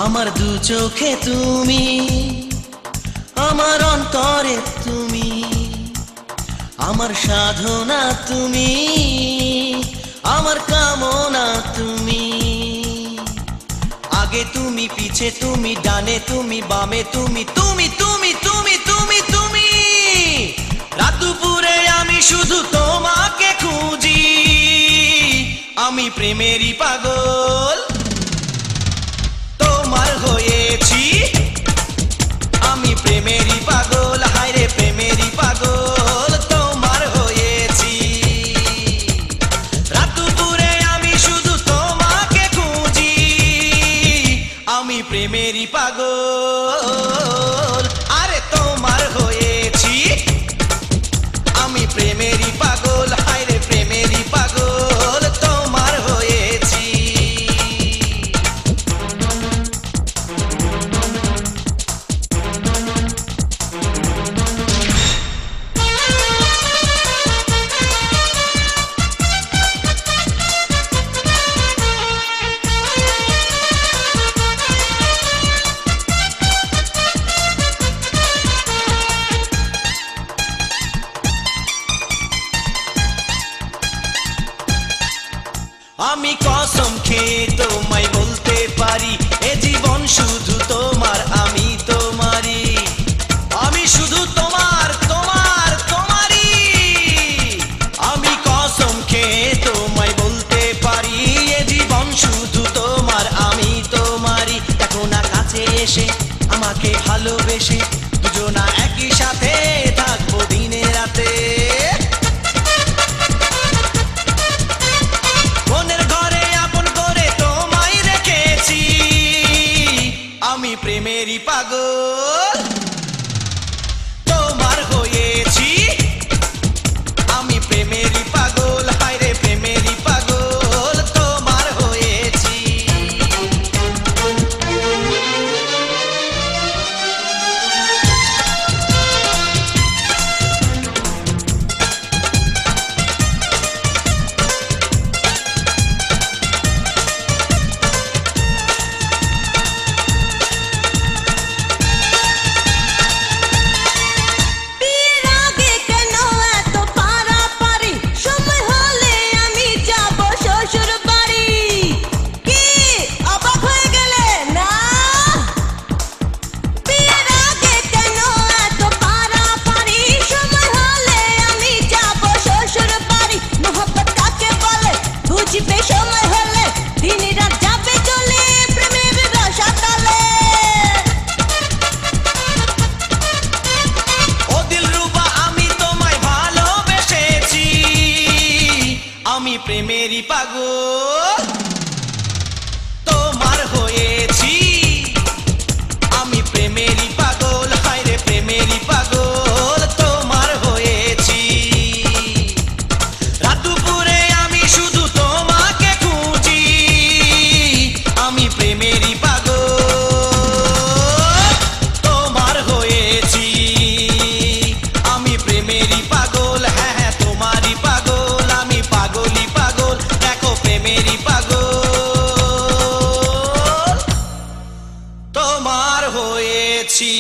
আমার দু চোখে তুমি, আমার অন্তরে তুমি, আমার সাধনা তুমি, আমার কামনা তুমি। আগে তুমি, পিছে তুমি, ডানে তুমি, বামে তুমি, তুমি তুমি তুমি তুমি তুমি। রাত দুপুরে আমি শুধু তোমাকে খুঁজি, আমি প্রেমেরই পাগল। তোমার হয়েছি আমি প্রেমেরই পাগল, হায়রে প্রেমেরই পাগল। তোমার হয়েছি রাত দুপুরে আমি শুধু তোমাকে খুঁজি, আমি প্রেমেরই পাগল। আরে তোমার হয়েছি আমি প্রেমেরই পাগল, হায়রে প্রেমেরই পাগল। তোমার হয়েছি। আমি কসম খেয়ে তোমায় বলতে পারি, এ জীবন শুধু তোমার, আমি তোমারই। আমি শুধু তোমার, তোমার তোমারই। আমি কসম খেয়ে তোমায় বলতে পারি, এ জীবন শুধু তোমার, আমি তোমারই। দেখো না কাছে এসে আমাকে ভালোবেসে, দুজনা একই সাথে থাকবো দিনে রাতে। আমি প্রেমেরই পাগল। তোমার হয়েছি আমি প্রেমেরই পাগল, হায়রে প্রেমেরই পাগল। তোমার হয়েছি। আমি প্রেমেরই পাগল। তোমার হয়েছি আমি প্রেমেরই পাগল, হায়রে প্রেমেরই পাগল। তোমার হয়েছি রাত দুপুরে আমি শুধু তোমাকে খুঁজি, আমি প্রেমেরই পাগল। তোমার হয়েছি আমি প্রেমেরই পাগল, হ্যাঁ হ্যাঁ তোমারই পাগল। আমি পাগলই পাগল, দেখো প্রেমেরই পাগল। তোমার হয়েছি।